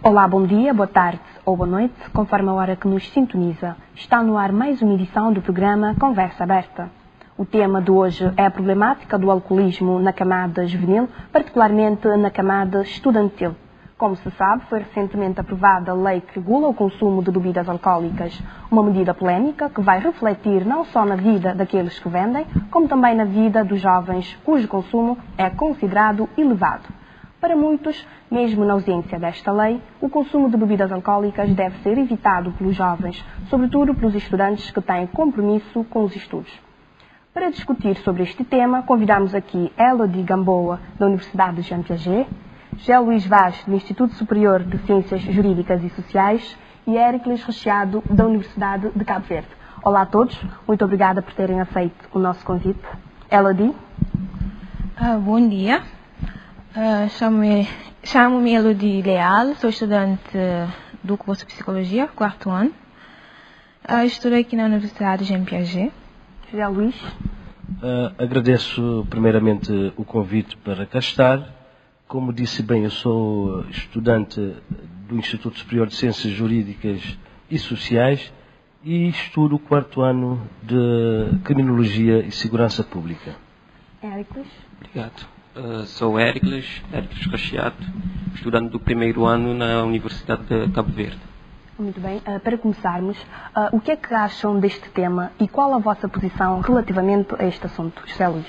Olá, bom dia, boa tarde ou boa noite, conforme a hora que nos sintoniza. Está no ar mais uma edição do programa Conversa Aberta. O tema de hoje é a problemática do alcoolismo na camada juvenil, particularmente na camada estudantil. Como se sabe, foi recentemente aprovada a lei que regula o consumo de bebidas alcoólicas, uma medida polémica que vai refletir não só na vida daqueles que vendem, como também na vida dos jovens cujo consumo é considerado elevado. Para muitos, mesmo na ausência desta lei, o consumo de bebidas alcoólicas deve ser evitado pelos jovens, sobretudo pelos estudantes que têm compromisso com os estudos. Para discutir sobre este tema, convidamos aqui Elodie Gamboa, da Universidade de Jean Piaget, José Luís Vaz, do Instituto Superior de Ciências Jurídicas e Sociais, e Éricles Recheado, da Universidade de Cabo Verde. Olá a todos, muito obrigada por terem aceito o nosso convite. Elodie? Bom dia. Chamo-me Elodie Leal, sou estudante do curso de Psicologia, quarto ano. Estou aqui na Universidade de Jean Piaget. José Luís? Agradeço primeiramente o convite para cá estar. Como disse bem, eu sou estudante do Instituto Superior de Ciências Jurídicas e Sociais e estudo o quarto ano de Criminologia e Segurança Pública. Éricles? Obrigado. Sou Éricles Recheado, estudante do primeiro ano na Universidade de Cabo Verde. Muito bem. Para começarmos, o que é que acham deste tema e qual a vossa posição relativamente a este assunto? José Luís?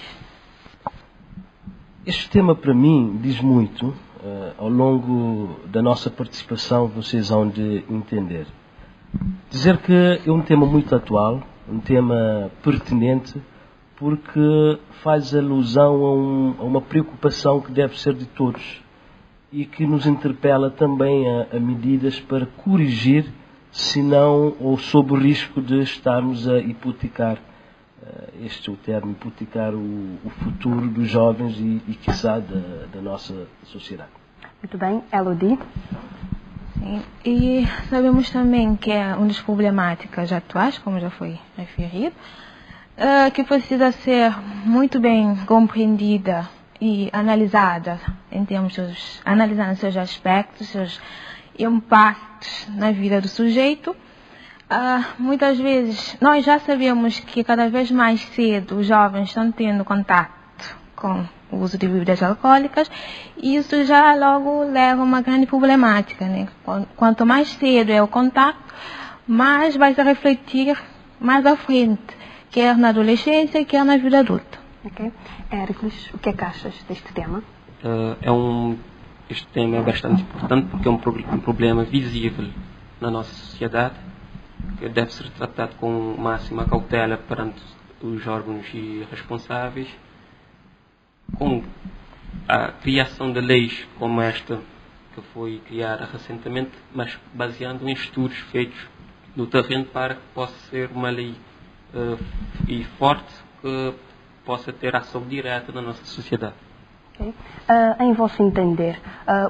Este tema, para mim, diz muito. Ao longo da nossa participação, vocês hão de entender. Dizer que é um tema muito atual, um tema pertinente, porque faz alusão a uma preocupação que deve ser de todos e que nos interpela também a medidas para corrigir, se não, ou sob o risco de estarmos a hipotecar, este é o termo, hipotecar o futuro dos jovens e quiçá, da nossa sociedade. Muito bem. Elodie? Sim. E sabemos também que é uma das problemáticas atuais, como já foi referido, que precisa ser muito bem compreendida e analisada analisando seus aspectos, seus impactos na vida do sujeito. Muitas vezes nós já sabemos que cada vez mais cedo os jovens estão tendo contato com o uso de bebidas alcoólicas e isso já logo leva a uma grande problemática, né? Quanto mais cedo é o contato, mais vai se refletir mais à frente, quer na adolescência, quer na vida adulta. Ok. Éricles, o que é que achas deste tema? Este tema é bastante importante porque é um problema visível na nossa sociedade, que deve ser tratado com máxima cautela perante os órgãos responsáveis, com a criação de leis como esta, que foi criada recentemente, mas baseando em estudos feitos no terreno para que possa ser uma lei e forte que possa ter ação direta na nossa sociedade. Okay. Em vosso entender,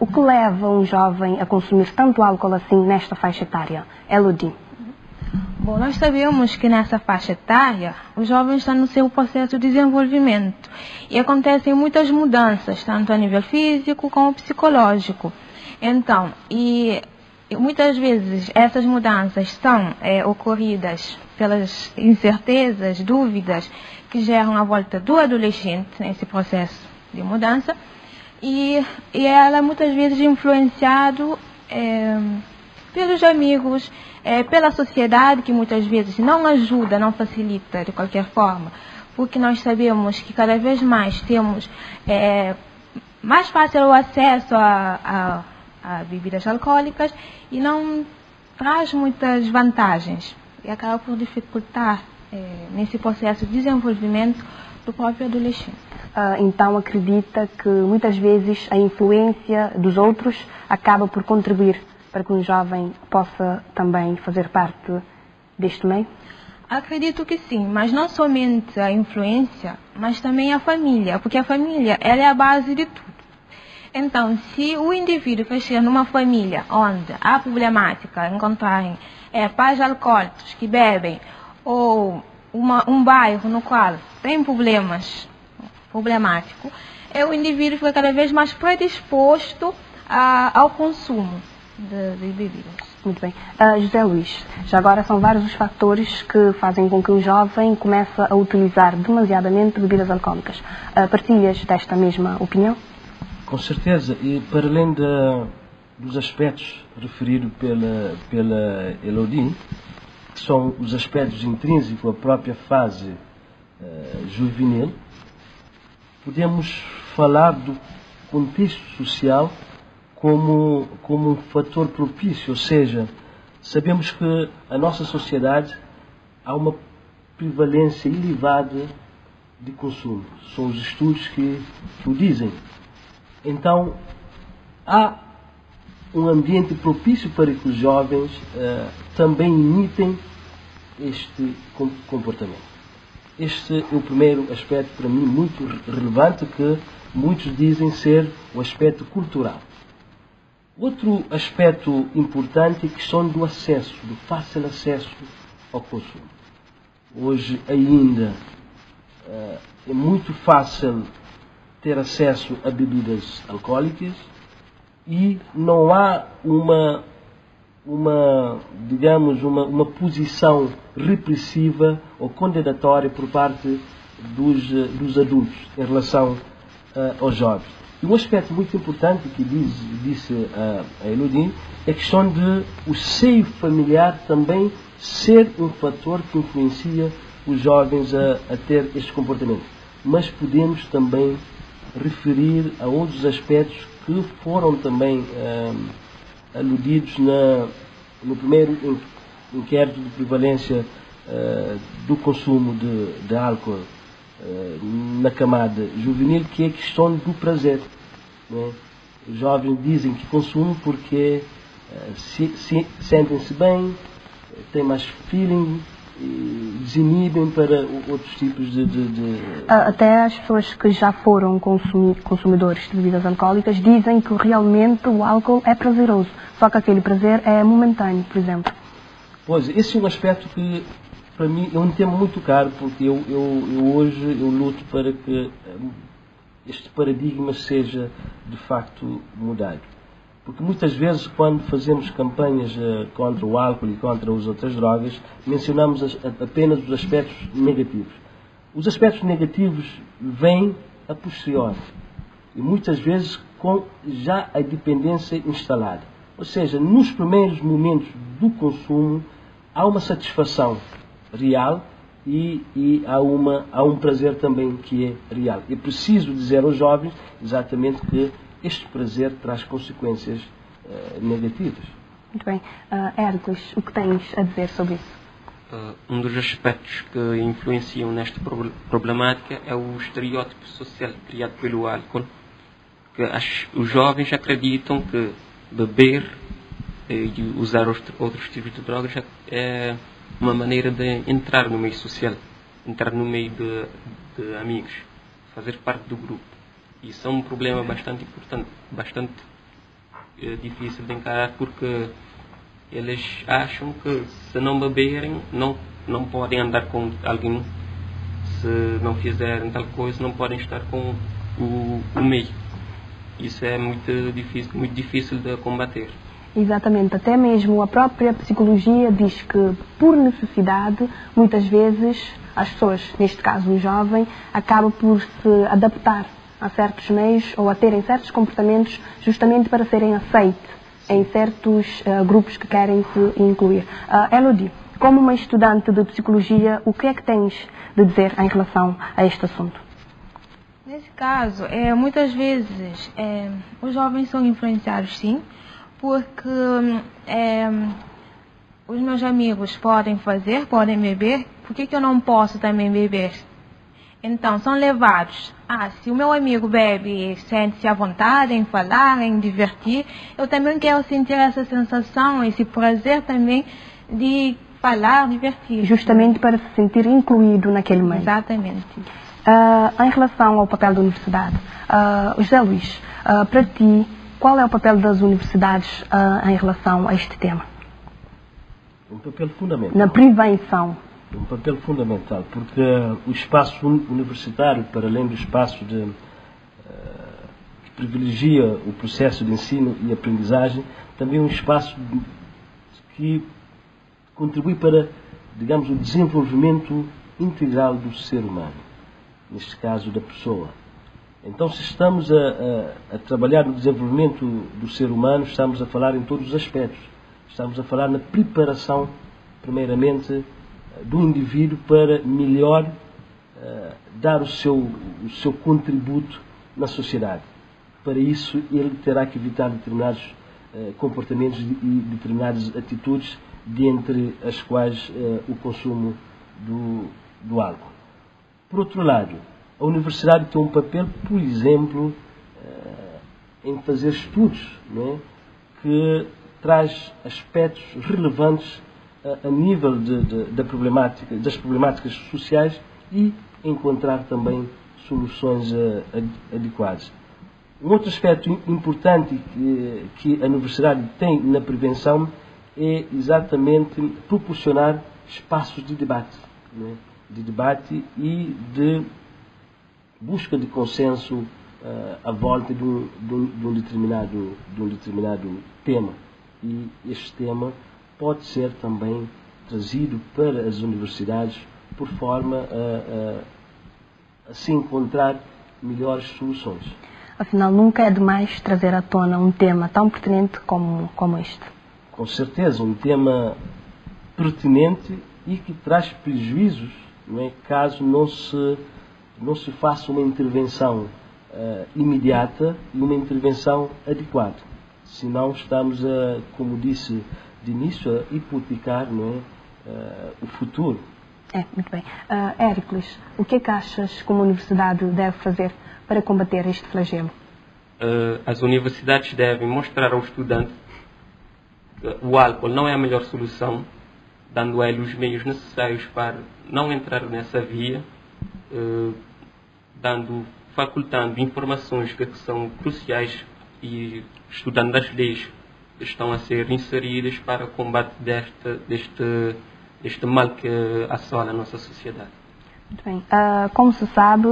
o que leva um jovem a consumir tanto álcool assim nesta faixa etária? Elodie? Bom, nós sabemos que nessa faixa etária os jovens estão no seu processo de desenvolvimento e acontecem muitas mudanças, tanto a nível físico como psicológico. Então, e muitas vezes essas mudanças são ocorridas pelas incertezas, dúvidas que geram a volta do adolescente nesse processo de mudança e ela muitas vezes influenciado pelos amigos, pela sociedade que muitas vezes não ajuda, não facilita de qualquer forma, porque nós sabemos que cada vez mais temos mais fácil o acesso a bebidas alcoólicas e não traz muitas vantagens e acaba por dificultar nesse processo de desenvolvimento do próprio adolescente. Então acredita que muitas vezes a influência dos outros acaba por contribuir para que um jovem possa também fazer parte deste meio? Acredito que sim, mas não somente a influência, mas também a família, porque a família ela é a base de tudo. Então, se o indivíduo crescer numa família onde há problemática, encontrarem pais alcoólicos que bebem, ou um bairro no qual tem problemático, o indivíduo fica cada vez mais predisposto ao consumo. de bebidas. Muito bem. José Luís, já agora são vários os fatores que fazem com que um jovem comece a utilizar demasiadamente bebidas alcoólicas. Partilhas desta mesma opinião? Com certeza, e para além dos aspectos referidos pela Elodie, que são os aspectos intrínsecos à própria fase juvenil, podemos falar do contexto social como um fator propício, ou seja, sabemos que a nossa sociedade há uma prevalência elevada de consumo. São os estudos que o dizem. Então, há um ambiente propício para que os jovens também imitem este comportamento. Este é o primeiro aspecto para mim muito relevante, que muitos dizem ser o aspecto cultural. Outro aspecto importante é a questão do acesso, do fácil acesso ao consumo. Hoje ainda é muito fácil ter acesso a bebidas alcoólicas e não há uma posição repressiva ou condenatória por parte dos adultos em relação aos jovens. E um aspecto muito importante que disse a Elodie é a questão de o seio familiar também ser um fator que influencia os jovens a ter este comportamento. Mas podemos também referir a outros aspectos que foram também aludidos no primeiro inquérito de prevalência do consumo de álcool na camada juvenil, que é a questão do prazer. Né? Os jovens dizem que consumem porque sentem-se bem, têm mais feeling, e desinibem para outros tipos de... Até as pessoas que já foram consumidores de bebidas alcoólicas dizem que realmente o álcool é prazeroso, só que aquele prazer é momentâneo, por exemplo. Pois, esse é um aspecto que para mim é um tema muito caro, porque eu hoje luto para que este paradigma seja de facto mudado. Porque muitas vezes, quando fazemos campanhas contra o álcool e contra as outras drogas, mencionamos apenas os aspectos negativos. Os aspectos negativos vêm a posteriori e muitas vezes com já a dependência instalada. Ou seja, nos primeiros momentos do consumo há uma satisfação real e há um prazer também que é real. É preciso dizer aos jovens exatamente que este prazer traz consequências negativas. Muito bem. Hércules, o que tens a dizer sobre isso? Um dos aspectos que influenciam nesta problemática é o estereótipo social criado pelo álcool, que os jovens acreditam que beber e usar outros tipos de drogas é uma maneira de entrar no meio social, entrar no meio de amigos, fazer parte do grupo. Isso é um problema bastante importante, bastante difícil de encarar, porque eles acham que se não beberem não podem andar com alguém, se não fizerem tal coisa não podem estar com o meio. Isso é muito difícil de combater. Exatamente, até mesmo a própria psicologia diz que, por necessidade, muitas vezes as pessoas, neste caso o jovem, acabam por se adaptar a certos meios ou a terem certos comportamentos justamente para serem aceites em certos grupos que querem se incluir. Elodie, como uma estudante de psicologia, o que é que tens de dizer em relação a este assunto? Nesse caso, muitas vezes os jovens são influenciados, sim, porque os meus amigos podem podem beber, por que eu não posso também beber? Então, são levados. Se o meu amigo bebe e sente-se à vontade em falar, em divertir, eu também quero sentir essa sensação, esse prazer também de falar, divertir. Justamente para se sentir incluído naquele meio. Exatamente. Em relação ao papel da universidade, José Luís, para ti, qual é o papel das universidades em relação a este tema? Um papel fundamental. Na prevenção. Um papel fundamental, porque o espaço universitário, para além do espaço privilegia o processo de ensino e aprendizagem, também um espaço que contribui para, digamos, o desenvolvimento integral do ser humano, neste caso da pessoa. Então, se estamos a trabalhar no desenvolvimento do ser humano, estamos a falar em todos os aspectos. Estamos a falar na preparação, primeiramente, do indivíduo para melhor dar o seu contributo na sociedade. Para isso, ele terá que evitar determinados comportamentos e determinadas atitudes, dentre as quais o consumo do álcool. Por outro lado, a universidade tem um papel, por exemplo, em fazer estudos, né, que traz aspectos relevantes a nível das problemáticas sociais e encontrar também soluções adequadas. Um outro aspecto importante que a universidade tem na prevenção é exatamente proporcionar espaços de debate, né, e de busca de consenso à volta de um determinado tema. E este tema pode ser também trazido para as universidades por forma a se encontrar melhores soluções. Afinal, nunca é demais trazer à tona um tema tão pertinente como este. Com certeza, um tema pertinente e que traz prejuízos, não é, caso não se faça uma intervenção imediata e uma intervenção adequada. Senão estamos como disse de início, a hipotecar, não é, o futuro. Muito bem. Hércules, o que é que achas que uma universidade deve fazer para combater este flagelo? As universidades devem mostrar ao estudante que o álcool não é a melhor solução, dando a ele os meios necessários para não entrar nessa via, facultando informações que são cruciais e estudando as leis que estão a ser inseridas para o combate deste mal que assola a nossa sociedade. Muito bem. Como se sabe,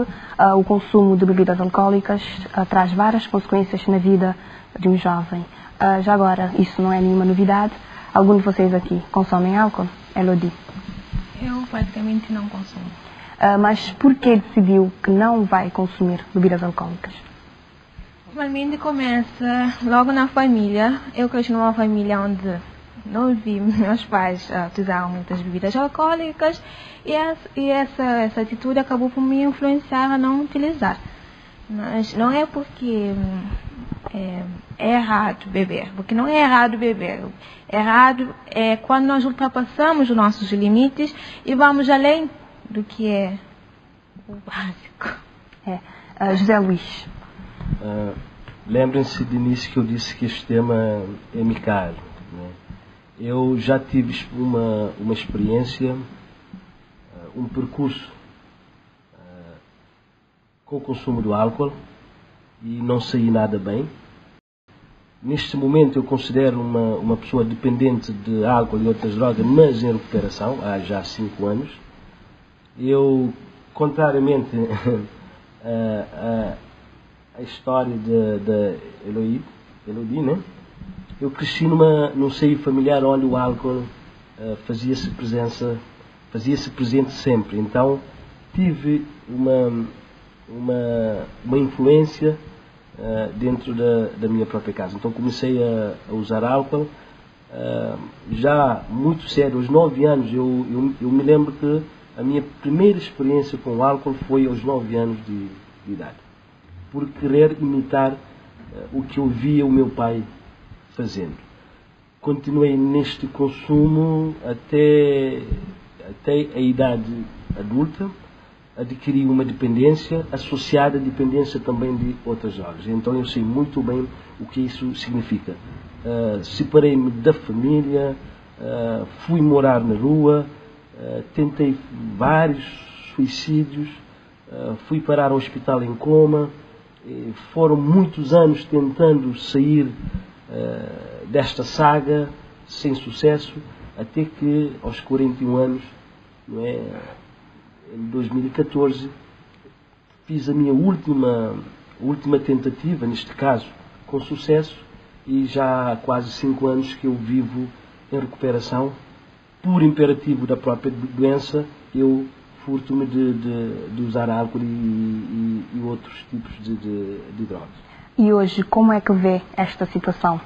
o consumo de bebidas alcoólicas traz várias consequências na vida de um jovem. Já agora, isso não é nenhuma novidade. Algum de vocês aqui consomem álcool? Elodie? Eu praticamente não consumo. Mas por que decidiu que não vai consumir bebidas alcoólicas? Normalmente começa logo na família. Eu cresci numa família onde não vi meus pais utilizar muitas bebidas alcoólicas e essa atitude acabou por me influenciar a não utilizar. Mas não é porque é errado beber, porque não é errado beber. Errado é quando nós ultrapassamos os nossos limites e vamos além do que é o básico. José Luís. Lembrem-se de início que eu disse que este tema é me caro, né? Eu já tive uma experiência, um percurso com o consumo do álcool e não saí nada bem. Neste momento eu considero uma pessoa dependente de álcool e outras drogas, mas em recuperação, há já 5 anos. Eu, contrariamente a história da Elodie, né? Eu cresci num seio familiar onde o álcool fazia-se presente sempre. Então tive uma influência dentro da minha própria casa. Então comecei a usar álcool já muito cedo, aos 9 anos. Eu me lembro que a minha primeira experiência com o álcool foi aos 9 anos de idade, por querer imitar o que eu via o meu pai fazendo. Continuei neste consumo até a idade adulta, adquiri uma dependência associada à dependência também de outras drogas. Então eu sei muito bem o que isso significa. Separei-me da família, fui morar na rua, tentei vários suicídios, fui parar ao hospital em coma. Foram muitos anos tentando sair desta saga sem sucesso, até que aos 41 anos, não é, em 2014, fiz a minha última última tentativa, neste caso, com sucesso, e já há quase 5 anos que eu vivo em recuperação. Por imperativo da própria doença, eu furto-me de usar álcool e outros tipos de drogas. E hoje, como é que vê esta situação?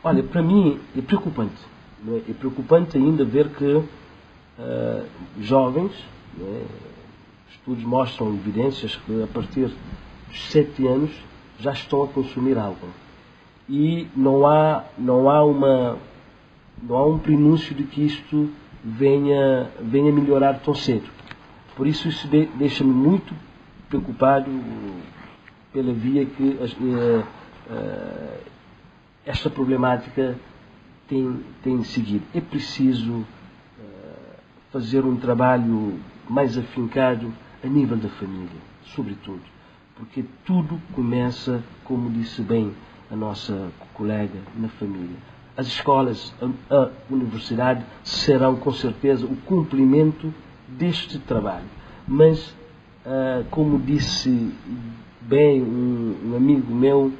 Olha, para mim é preocupante. Não é? É preocupante ainda ver que jovens, não é? Estudos mostram evidências que a partir dos 7 anos já estão a consumir álcool. E não há um prenúncio de que isto venha melhorar tão cedo. Por isso deixa-me muito preocupado pela via que esta problemática tem seguido. É preciso fazer um trabalho mais afincado a nível da família, sobretudo, porque tudo começa, como disse bem a nossa colega, na família. As escolas, a universidade serão com certeza o cumprimento deste trabalho. Mas, como disse bem um amigo meu,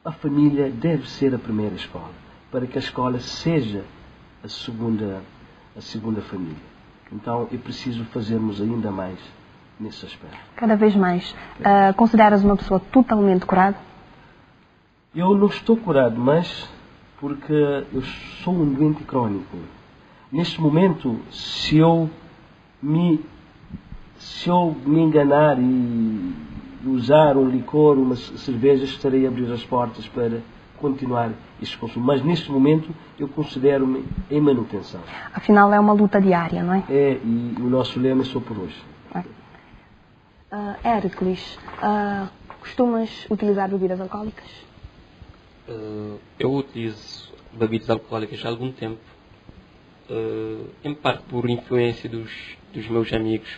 a família deve ser a primeira escola, para que a escola seja a segunda família. Então é preciso fazermos ainda mais nesse aspecto. Cada vez mais. Consideras uma pessoa totalmente curada? Eu não estou curado, mas porque eu sou um doente crónico. Neste momento, se eu me enganar e usar um licor, uma cerveja, estarei a abrir as portas para continuar este consumo. Mas neste momento eu considero-me em manutenção. Afinal é uma luta diária, não é? É, e o nosso lema é só por hoje. Hércules, costumas utilizar bebidas alcoólicas? Eu utilizo bebidas alcoólicas há algum tempo, em parte por influência dos meus amigos,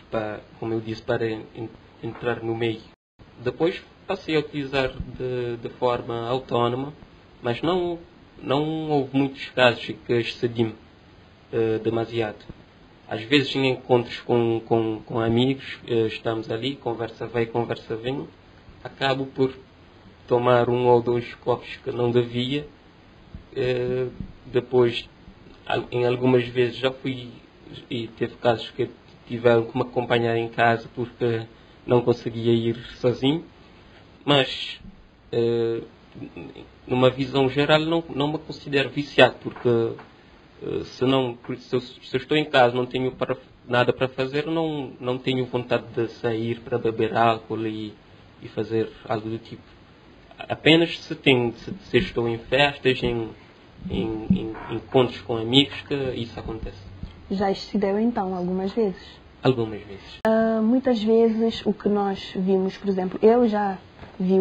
como eu disse, para entrar no meio. Depois passei a utilizar de forma autónoma, mas não houve muitos casos que excedi-me demasiado. Às vezes em encontros com amigos, estamos ali, conversa vai, conversa vem, acabo por tomar 1 ou 2 copos que não devia. Depois, em algumas vezes já fui, e teve casos que tiveram que me acompanhar em casa porque não conseguia ir sozinho, mas numa visão geral não me considero viciado, porque se eu estou em casa, não tenho nada para fazer, não tenho vontade de sair para beber álcool e fazer algo do tipo. Apenas se estou em festas, em encontros com amigos, que isso acontece. Já sucedeu então algumas vezes? Algumas vezes. Muitas vezes o que nós vimos, por exemplo, eu já vi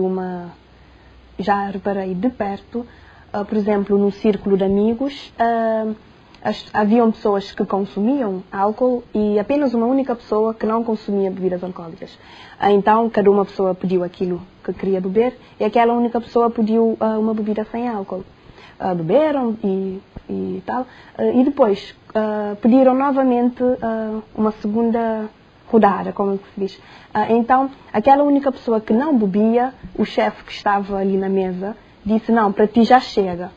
já reparei de perto, por exemplo, no círculo de amigos, haviam pessoas que consumiam álcool e apenas uma única pessoa que não consumia bebidas alcoólicas. Então, cada uma pessoa pediu aquilo que queria beber e aquela única pessoa pediu uma bebida sem álcool. Beberam e tal. E depois pediram novamente uma segunda rodada, como se diz. Então, aquela única pessoa que não bebia, o chefe que estava ali na mesa, disse: não, para ti já chega.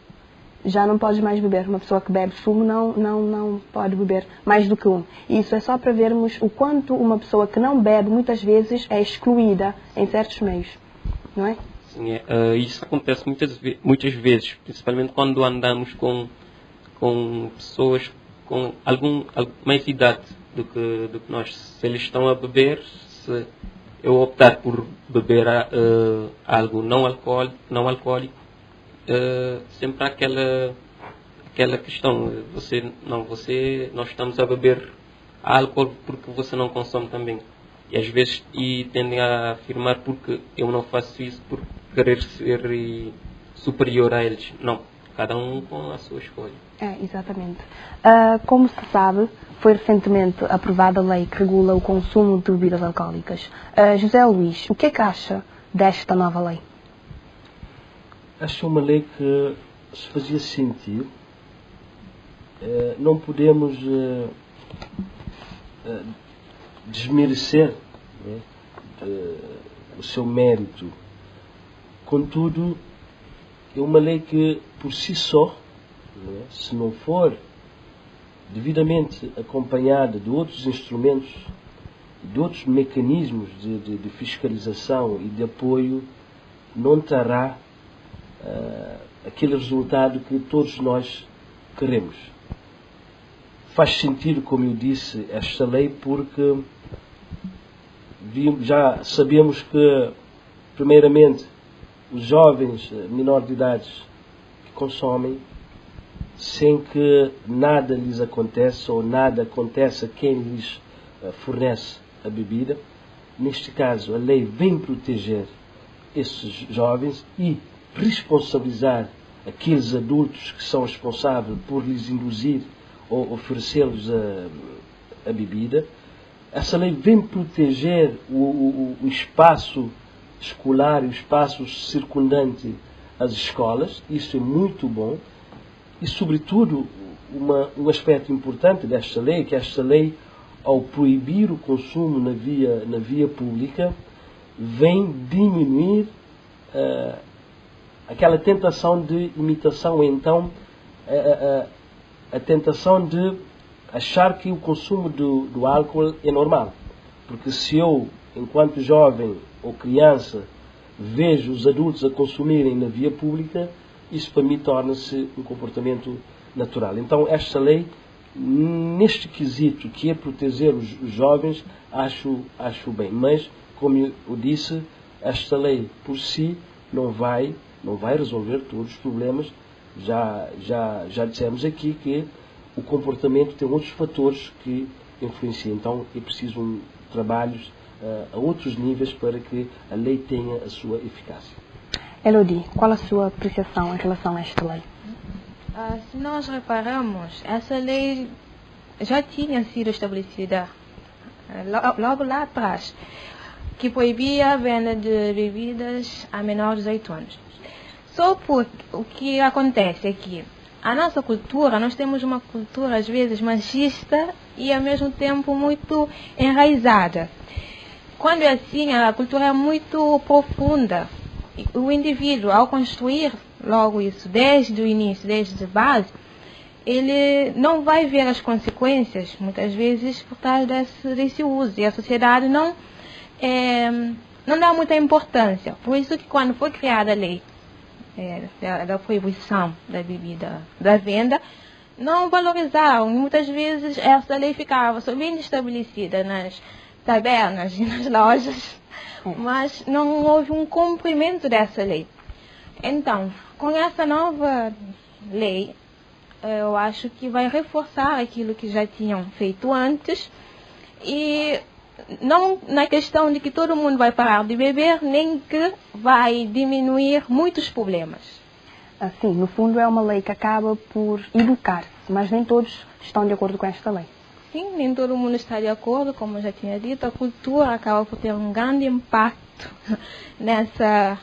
Já não podes mais beber. Uma pessoa que bebe sumo não pode beber mais do que um. E isso é só para vermos o quanto uma pessoa que não bebe, muitas vezes, é excluída em certos meios. Não é? Sim, isso acontece muitas vezes, principalmente quando andamos com pessoas com mais idade do que nós. Se eles estão a beber, se eu optar por beber algo não alcoólico, sempre há aquela questão, nós estamos a beber álcool porque você não consome também. E às vezes tendem a afirmar porque eu não faço isso por querer ser superior a eles. Não, cada um com a sua escolha. Exatamente. Como se sabe, foi recentemente aprovada a lei que regula o consumo de bebidas alcoólicas. José Luís, o que é que acha desta nova lei? Acho uma lei que se fazia sentir. Não podemos desmerecer o seu mérito. Contudo, é uma lei que, por si só, se não for devidamente acompanhada de outros instrumentos, de outros mecanismos de fiscalização e de apoio, não terá aquele resultado que todos nós queremos. Faz sentido, como eu disse, esta lei, porque já sabemos que, primeiramente, os jovens menores de idade que consomem, sem que nada lhes aconteça ou nada aconteça a quem lhes fornece a bebida, neste caso a lei vem proteger esses jovens e responsabilizar aqueles adultos que são responsáveis por lhes induzir ou oferecer-lhes a bebida. Essa lei vem proteger o espaço escolar, o espaço circundante às escolas. Isso é muito bom. E, sobretudo, um aspecto importante desta lei é que esta lei, ao proibir o consumo na via pública, vem diminuir aquela tentação de imitação, então a tentação de achar que o consumo do álcool é normal. Porque se eu, enquanto jovem ou criança, vejo os adultos a consumirem na via pública, isso para mim torna-se um comportamento natural. Então esta lei, neste quesito que é proteger os jovens, acho bem. Mas, como eu disse, esta lei por si não vai resolver todos os problemas. Já dissemos aqui que o comportamento tem outros fatores que influenciam. Então é preciso trabalhos a outros níveis para que a lei tenha a sua eficácia. Elodie, qual a sua apreciação em relação a esta lei? Se nós reparamos, essa lei já tinha sido estabelecida logo lá atrás, que proibia a venda de bebidas a menores de 18 anos. Só porque o que acontece é que a nossa cultura, nós temos uma cultura às vezes machista e ao mesmo tempo muito enraizada. Quando é assim, a cultura é muito profunda. O indivíduo, ao construir logo isso desde o início, desde a base, ele não vai ver as consequências, muitas vezes, por trás desse uso. E a sociedade não dá muita importância. Por isso que quando foi criada a lei da proibição da bebida, da venda, não valorizaram. Muitas vezes essa lei ficava somente estabelecida nas tabernas e nas lojas, mas não houve um cumprimento dessa lei. Então, com essa nova lei, eu acho que vai reforçar aquilo que já tinham feito antes, e não na questão de que todo mundo vai parar de beber, nem que vai diminuir muitos problemas. Assim, no fundo é uma lei que acaba por educar-se, mas nem todos estão de acordo com esta lei. Sim, nem todo mundo está de acordo, como eu já tinha dito. A cultura acaba por ter um grande impacto nessa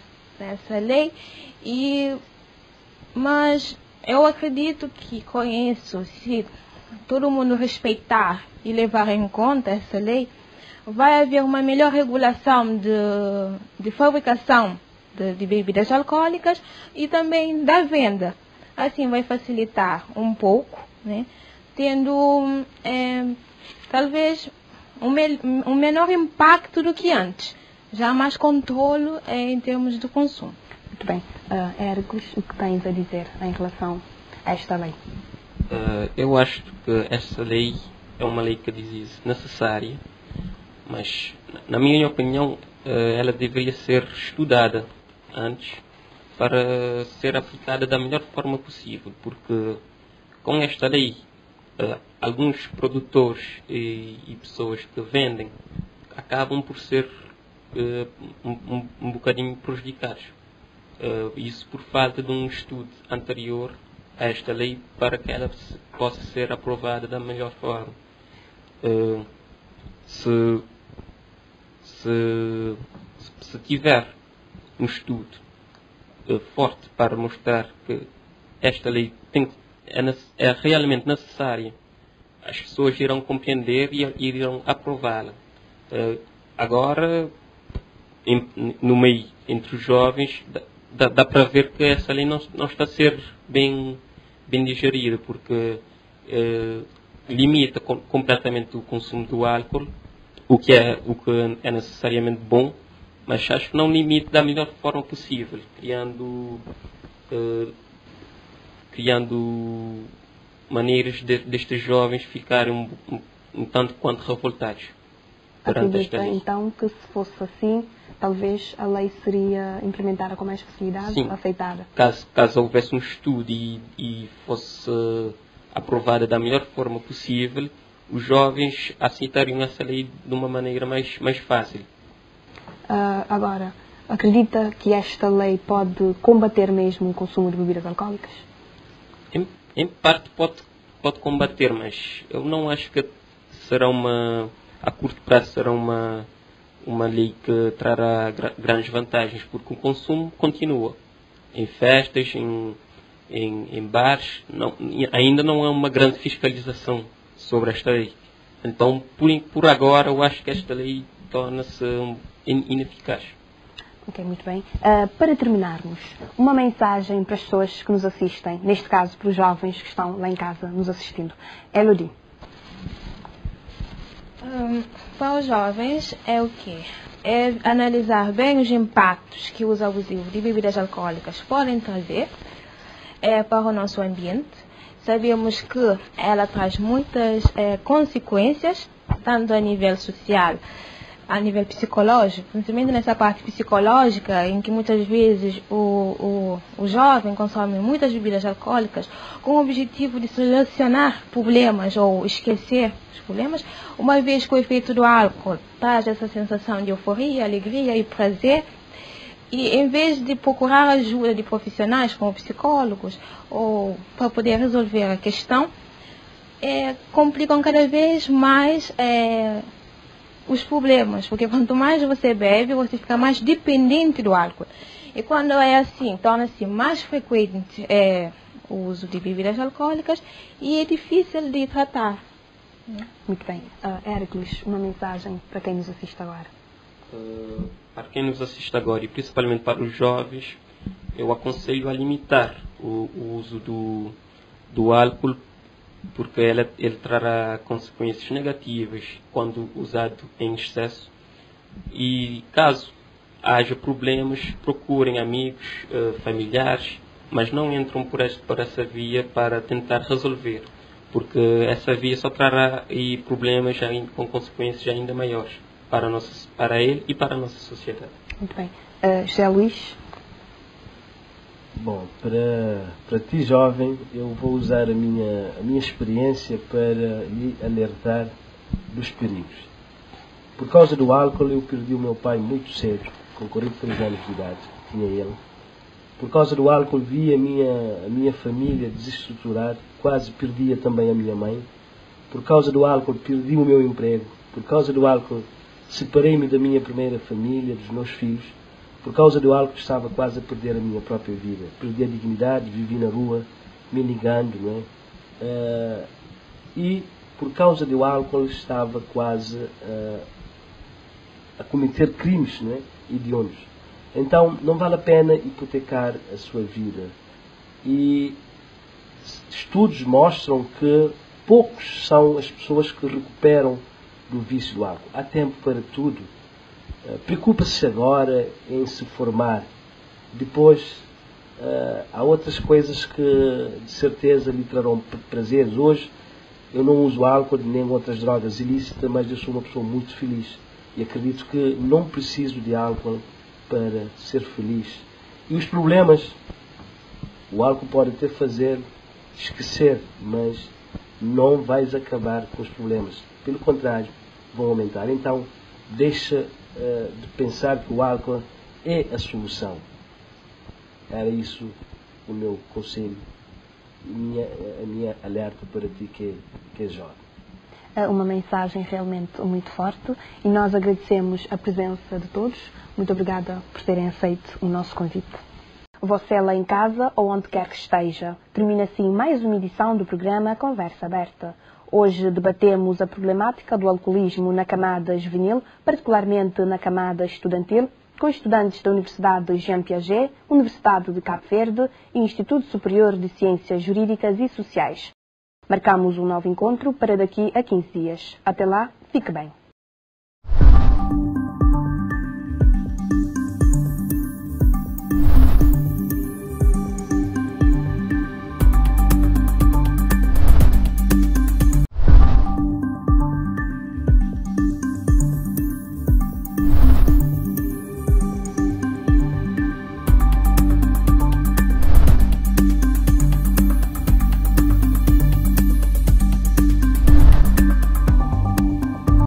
lei, mas eu acredito que com isso, se todo mundo respeitar e levar em conta essa lei, vai haver uma melhor regulação de fabricação de bebidas alcoólicas e também da venda. Assim vai facilitar um pouco, né? Tendo talvez um menor impacto do que antes. Já mais controle em termos de consumo. Muito bem. Hércules, o que tens a dizer em relação a esta lei? Eu acho que esta lei é uma lei que diz necessária, mas, na minha opinião, ela deveria ser estudada antes para ser aplicada da melhor forma possível, porque com esta lei, alguns produtores e pessoas que vendem acabam por ser um bocadinho prejudicados. Isso por falta de um estudo anterior a esta lei para que ela possa ser aprovada da melhor forma. Se tiver um estudo forte para mostrar que esta lei é realmente necessária, as pessoas irão compreender e irão aprová-la. Agora, no meio entre os jovens, dá para ver que essa lei não está a ser bem digerida, porque limita completamente o consumo do álcool, o que é necessariamente bom, mas acho que não limita da melhor forma possível, criando maneiras destes jovens ficarem um tanto quanto revoltados perante esta Acredita lei. então que se fosse assim, talvez a lei seria implementada com mais facilidade, Sim. aceitada? Caso houvesse um estudo e fosse aprovada da melhor forma possível, os jovens aceitariam essa lei de uma maneira mais fácil. Agora, acredita que esta lei pode combater mesmo o consumo de bebidas alcoólicas? Em parte pode combater, mas eu não acho que será a curto prazo será uma lei que trará grandes vantagens, porque o consumo continua. Em festas, em bares, ainda não há uma grande fiscalização sobre esta lei. Então, por agora, eu acho que esta lei torna-se ineficaz. Ok, muito bem. Para terminarmos, uma mensagem para as pessoas que nos assistem, neste caso para os jovens que estão lá em casa nos assistindo. Elodie. Para os jovens é o quê? É analisar bem os impactos que o uso abusivo de bebidas alcoólicas podem trazer para o nosso ambiente. Sabemos que ela traz muitas consequências, tanto a nível social, a nível psicológico, principalmente nessa parte psicológica, em que muitas vezes o jovem consome muitas bebidas alcoólicas com o objetivo de solucionar problemas ou esquecer os problemas, uma vez que o efeito do álcool traz essa sensação de euforia, alegria e prazer, e em vez de procurar ajuda de profissionais como psicólogos ou para poder resolver a questão, complicam cada vez mais os problemas, porque quanto mais você bebe, você fica mais dependente do álcool. E quando é assim, torna-se mais frequente o uso de bebidas alcoólicas e é difícil de tratar. Muito bem. Hércules, uma mensagem para quem nos assiste agora. Para quem nos assiste agora, e principalmente para os jovens, eu aconselho a limitar o uso do álcool, porque ele trará consequências negativas quando usado em excesso. E caso haja problemas, procurem amigos, familiares, mas não entram por essa via para tentar resolver, porque essa via só trará problemas com consequências ainda maiores para ele e para a nossa sociedade. Muito bem. José Luís? Bom, para ti, jovem, eu vou usar a minha experiência para lhe alertar dos perigos. Por causa do álcool, eu perdi o meu pai muito cedo, com 43 anos de idade, tinha ele. Por causa do álcool, vi a minha família desestruturar, quase perdia também a minha mãe. Por causa do álcool, perdi o meu emprego. Por causa do álcool, separei-me da minha primeira família, dos meus filhos. Por causa do álcool, estava quase a perder a minha própria vida. Perdi a dignidade, vivi na rua, me ligando, não é? E, por causa do álcool, estava quase a cometer crimes, não é? Hediondos. Então, não vale a pena hipotecar a sua vida. E estudos mostram que poucos são as pessoas que recuperam do vício do álcool. Há tempo para tudo. Preocupa-se agora em se formar. Depois, há outras coisas que de certeza lhe trarão prazeres. Hoje, eu não uso álcool nem outras drogas ilícitas, mas eu sou uma pessoa muito feliz. E acredito que não preciso de álcool para ser feliz. E os problemas, o álcool pode até fazer esquecer, mas não vais acabar com os problemas. Pelo contrário, vão aumentar. Então, deixa de pensar que o álcool é a solução. Era isso o meu conselho, a minha alerta para ti que é jovem. Uma mensagem realmente muito forte e nós agradecemos a presença de todos. Muito obrigada por terem aceito o nosso convite. Você lá em casa ou onde quer que esteja, termina assim mais uma edição do programa Conversa Aberta. Hoje debatemos a problemática do alcoolismo na camada juvenil, particularmente na camada estudantil. com estudantes da Universidade de Jean Piaget, Universidade de Cabo Verde e Instituto Superior de Ciências Jurídicas e Sociais. Marcamos um novo encontro para daqui a 15 dias. Até lá, fique bem.